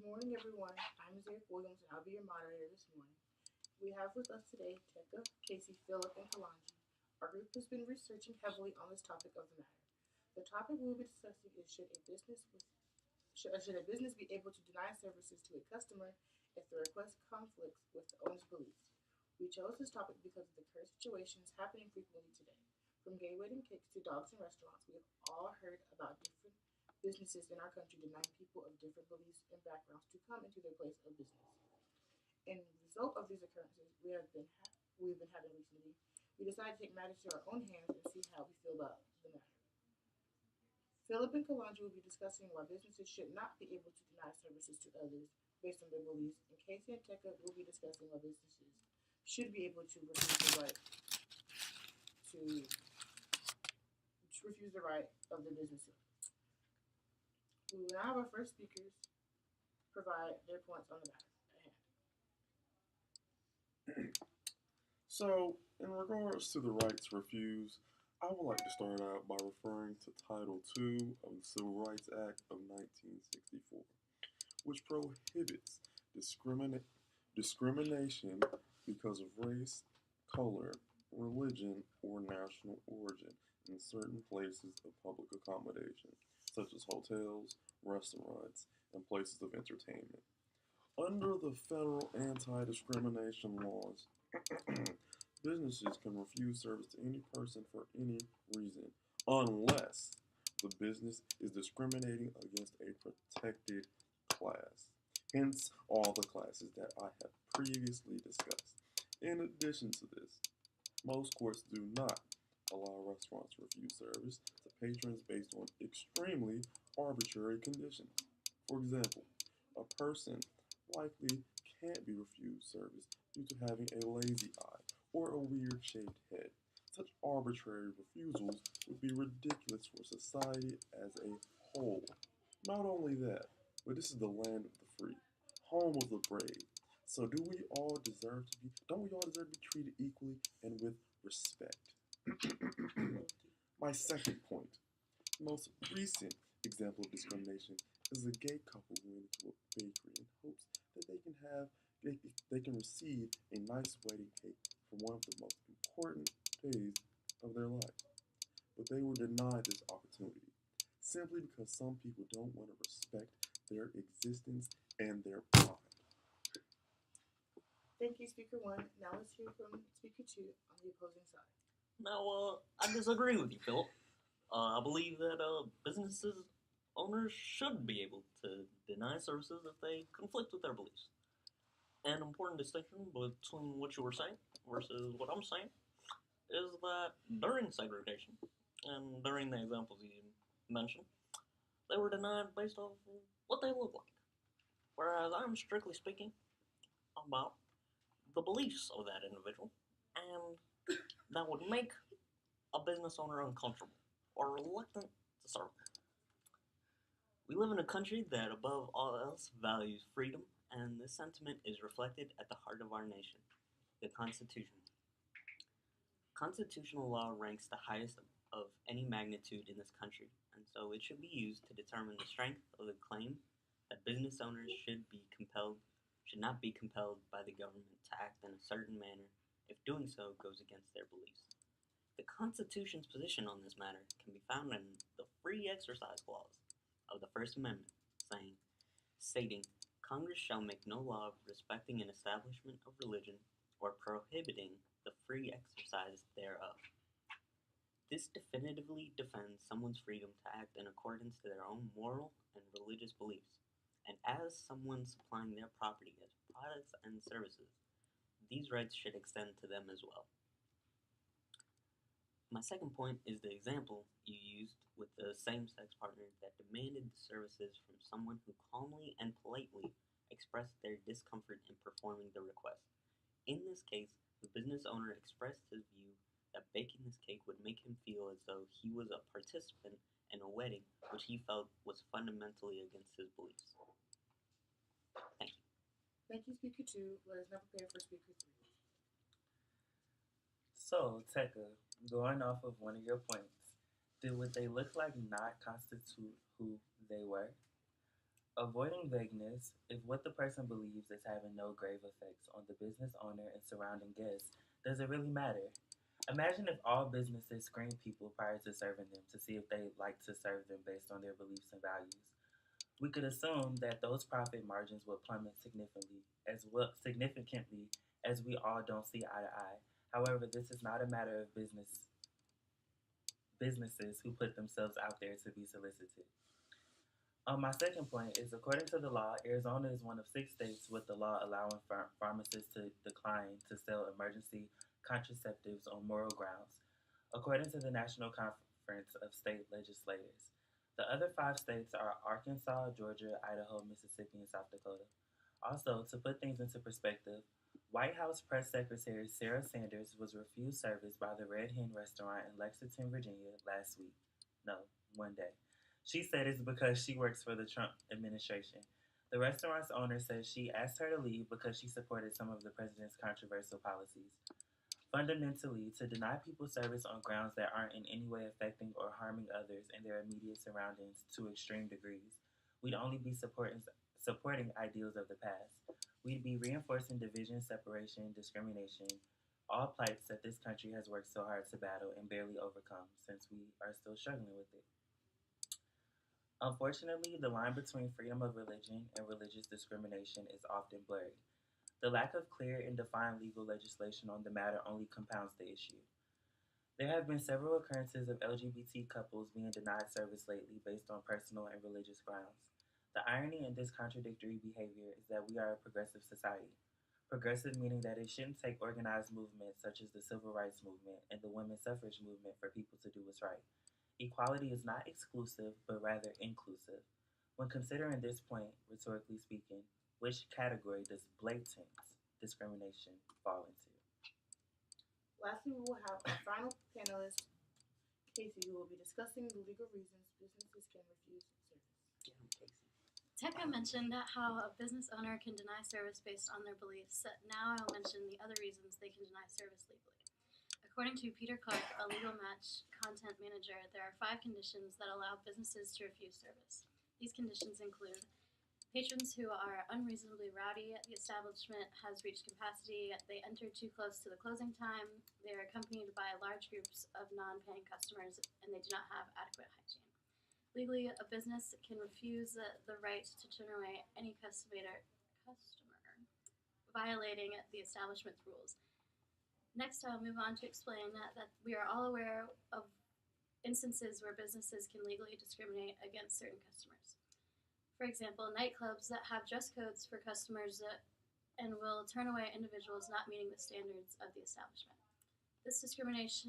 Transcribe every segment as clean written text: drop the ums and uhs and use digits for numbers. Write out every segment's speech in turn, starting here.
morning, everyone. I'm Zach Williams, and I'll be your moderator this morning. We have with us today Tekka, Casey, Philip, and Kalanji. Our group has been researching heavily on this topic of the matter. The topic we will be discussing is should a business be able to deny services to a customer if the request conflicts with the owner's beliefs? We chose this topic because of the current situations happening frequently today. From gay wedding cakes to dogs in restaurants, we have all heard about different businesses in our country denying people of different beliefs and backgrounds to come into their place of business. In result of these occurrences we've been having recently, we decided to take matters to our own hands and see how we feel about the matter. Philip and Kalanji will be discussing why businesses should not be able to deny services to others based on their beliefs, and Casey and Tekka will be discussing why businesses should be able to to refuse the right of the business. We will now have our first speakers provide their points on the matter at hand. So, in regards to the right to refuse, I would like to start out by referring to Title II of the Civil Rights Act of 1964, which prohibits discrimination because of race, color, religion, or national origin in certain places of public accommodation, such as hotels, restaurants, and places of entertainment. Under the federal anti discrimination laws, businesses can refuse service to any person for any reason, unless the business is discriminating against a protected class. Hence, all the classes that I have previously discussed. In addition to this, most courts do not allow restaurants to refuse service to patrons based on extremely arbitrary conditions. For example, a person likely can't be refused service due to having a lazy eye or a weird shaped head. Such arbitrary refusals would be ridiculous for society as a whole. Not only that, but this is the land of the free, home of the brave. So don't we all deserve to be treated equally and with respect? My second point, the most recent example of discrimination is a gay couple who went into a bakery in hopes that they can receive a nice wedding cake for one of the most important days of their life. But they were denied this opportunity simply because some people don't want to respect their existence and their pride. Thank you, Speaker 1. Now let's hear from Speaker 2 on the opposing side. Now, I disagree with you, Philip. I believe that businesses owners should be able to deny services if they conflict with their beliefs. An important distinction between what you were saying versus what I'm saying is that during segregation and during the examples you mentioned, they were denied based off what they look like. Whereas I'm strictly speaking about the beliefs of that individual, and that would make a business owner uncomfortable or reluctant to serve them. We live in a country that, above all else, values freedom, and this sentiment is reflected at the heart of our nation, the Constitution. Constitutional law ranks the highest of any magnitude in this country, and so it should be used to determine the strength of the claim that business owners should not be compelled by the government to act in a certain manner if doing so goes against their beliefs. The Constitution's position on this matter can be found in the Free Exercise Clause of the First Amendment, stating, Congress shall make no law respecting an establishment of religion or prohibiting the free exercise thereof. This definitively defends someone's freedom to act in accordance to their own moral and religious beliefs, and as someone supplying their property as products and services, these rights should extend to them as well. My second point is the example you used with the same-sex partner that demanded the services from someone who calmly and politely expressed their discomfort in performing the request. In this case, the business owner expressed his view that baking this cake would make him feel as though he was a participant in a wedding which he felt was fundamentally against his beliefs. Thank you. Thank you, Speaker 2. Let us now prepare for Speaker 3. So, Tekka, going off of one of your points, did what they look like not constitute who they were? Avoiding vagueness, if what the person believes is having no grave effects on the business owner and surrounding guests, does it really matter? Imagine if all businesses screened people prior to serving them to see if they like to serve them based on their beliefs and values. We could assume that those profit margins would plummet significantly as we all don't see eye to eye. However, this is not a matter of businesses who put themselves out there to be solicited. My second point is according to the law, Arizona is one of 6 states with the law allowing pharmacists to decline to sell emergency contraceptives on moral grounds, according to the National Conference of State Legislators. The other 5 states are Arkansas, Georgia, Idaho, Mississippi, and South Dakota. Also, to put things into perspective, White House Press Secretary Sarah Sanders was refused service by the Red Hen restaurant in Lexington, Virginia last week. No, one day. She said it's because she works for the Trump administration. The restaurant's owner says she asked her to leave because she supported some of the president's controversial policies. Fundamentally, to deny people service on grounds that aren't in any way affecting or harming others and their immediate surroundings to extreme degrees, we'd only be supporting ideals of the past. We'd be reinforcing division, separation, discrimination, all plights that this country has worked so hard to battle and barely overcome since we are still struggling with it. Unfortunately, the line between freedom of religion and religious discrimination is often blurry. The lack of clear and defined legal legislation on the matter only compounds the issue. There have been several occurrences of LGBT couples being denied service lately based on personal and religious grounds. The irony in this contradictory behavior is that we are a progressive society. Progressive meaning that it shouldn't take organized movements such as the civil rights movement and the women's suffrage movement for people to do what's right. Equality is not exclusive, but rather inclusive. When considering this point, rhetorically speaking, which category does blatant discrimination fall into? Lastly, we will have our final panelist, Casey, who will be discussing the legal reasons businesses can refuse service. Get him, Casey. Tekka mentioned how a business owner can deny service based on their beliefs. Now I'll mention the other reasons they can deny service legally. According to Peter Clark, a legal match content manager, there are 5 conditions that allow businesses to refuse service. These conditions include patrons who are unreasonably rowdy, the establishment has reached capacity, they entered too close to the closing time, they are accompanied by large groups of non-paying customers, and they do not have adequate hygiene. Legally, a business can refuse the right to turn away any customer violating the establishment's rules. Next, I'll move on to explain that we are all aware of instances where businesses can legally discriminate against certain customers. For example, nightclubs that have dress codes for customers and will turn away individuals not meeting the standards of the establishment. This discriminates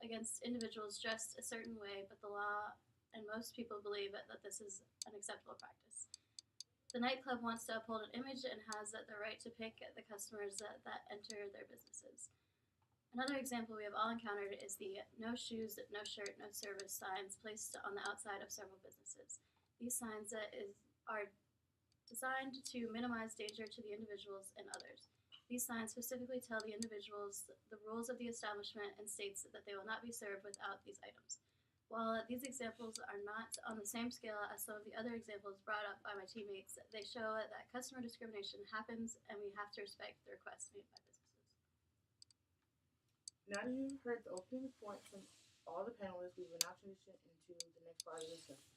against individuals dressed a certain way, but the law and most people believe that this is an acceptable practice. The nightclub wants to uphold an image and has the right to pick the customers that enter their businesses. Another example we have all encountered is the no shoes, no shirt, no service signs placed on the outside of several businesses. These signs are designed to minimize danger to the individuals and others. These signs specifically tell the individuals the rules of the establishment and states that they will not be served without these items. While these examples are not on the same scale as some of the other examples brought up by my teammates, they show that customer discrimination happens and we have to respect the requests made by businesses. Now that you've heard the opening points from all the panelists, we will now transition into the next part of the discussion.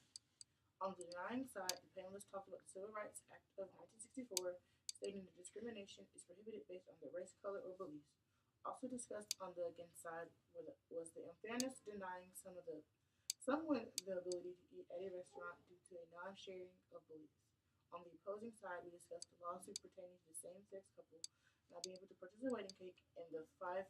On the denying side, the panelists talked about the Civil Rights Act of 1964, stating that discrimination is prohibited based on their race, color, or beliefs. Also discussed on the against side was the unfairness denying someone the ability to eat at a restaurant due to a non-sharing of beliefs. On the opposing side, we discussed the lawsuit pertaining to the same-sex couple not being able to purchase a wedding cake and the 5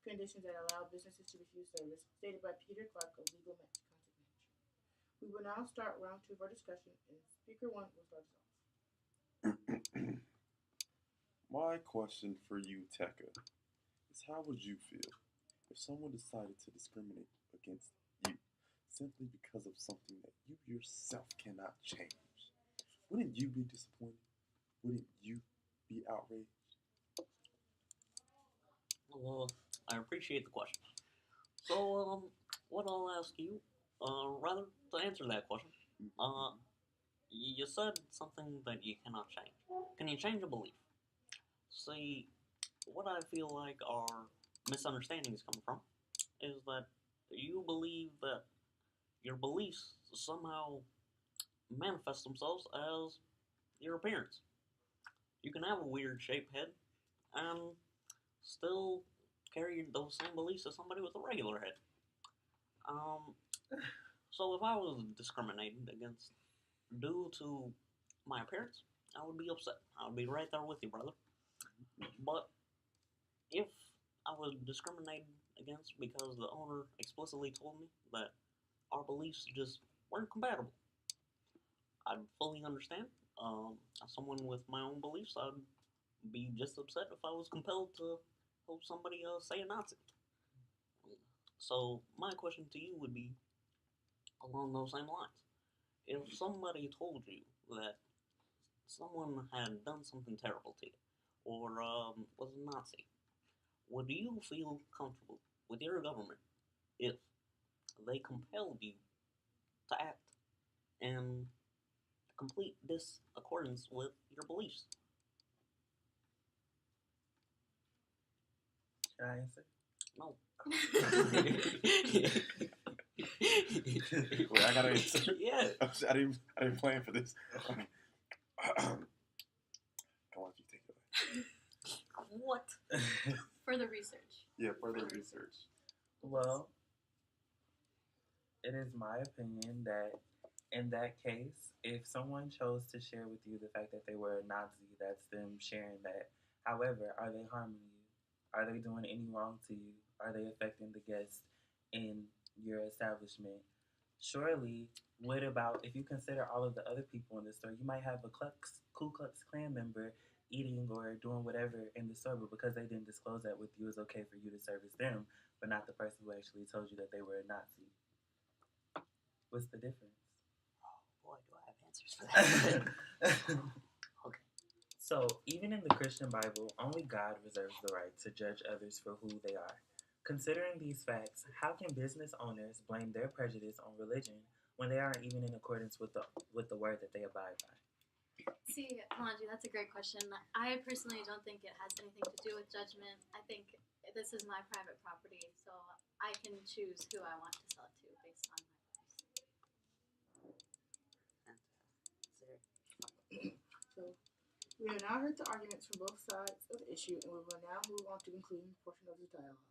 conditions that allow businesses to refuse service, stated by Peter Clark of Legal Match Content Manager. We will now start round 2 of our discussion, and Speaker 1 will start us off. My question for you, Tekka, is how would you feel if someone decided to discriminate against you simply because of something that you yourself cannot change? Wouldn't you be disappointed? Wouldn't you be outraged? Well, I appreciate the question. So, what I'll ask you, rather to answer that question, Uh, you said something that you cannot change. Can you change a belief? See, what I feel like our misunderstandings come from is that you believe that your beliefs somehow manifest themselves as your appearance. You can have a weird shaped head and still carry those same beliefs as somebody with a regular head. Um, so if I was discriminated against due to my appearance, I would be upset. I would be right there with you, brother. But if I was discriminated against because the owner explicitly told me that our beliefs just weren't compatible, I'd fully understand. As someone with my own beliefs, I'd be just upset if I was compelled to help somebody say a Nazi. So my question to you would be along those same lines. If somebody told you that someone had done something terrible to you, or was a Nazi, would you feel comfortable with your government if they compelled you to act in complete disaccordance with your beliefs? Should I answer? No. Wait, I gotta answer. Yeah. I didn't plan for this. Okay. I'll let you take it away. What? Further research. Yeah, further research. Well, it is my opinion that in that case, if someone chose to share with you the fact that they were a Nazi, that's them sharing that. However, are they harming you? Are they doing any wrong to you? Are they affecting the guests in your establishment? Surely, what about if you consider all of the other people in the store? You might have a Ku Klux Klan member eating or doing whatever in the store, but because they didn't disclose that with you, it's okay for you to service them, but not the person who actually told you that they were a Nazi. What's the difference? Oh boy, do I have answers for that. Okay. So, even in the Christian Bible, only God reserves the right to judge others for who they are. Considering these facts, how can business owners blame their prejudice on religion when they aren't even in accordance with the word that they abide by? See, Kalanji, that's a great question. I personally don't think it has anything to do with judgment. I think this is my private property, so I can choose who I want to sell it to based on my beliefs. So we have now heard the arguments from both sides of the issue, and we will now move on to the concluding portion of the dialogue.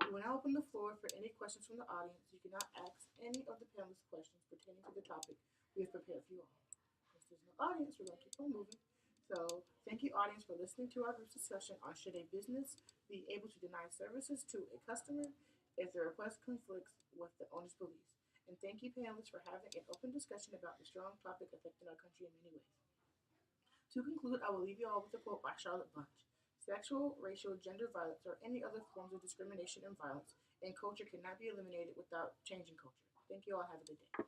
We will now open the floor for any questions from the audience. You cannot ask any of the panelists questions pertaining to the topic we have prepared for you all. Since there's no audience, we're going to keep on moving. So thank you, audience, for listening to our group's discussion on should a business be able to deny services to a customer if the request conflicts with the owner's beliefs. And thank you, panelists, for having an open discussion about the strong topic affecting our country in many ways. To conclude, I will leave you all with a quote by Charlotte Bunch. Sexual, racial, gender violence, or any other forms of discrimination and violence in culture cannot be eliminated without changing culture. Thank you all. Have a good day.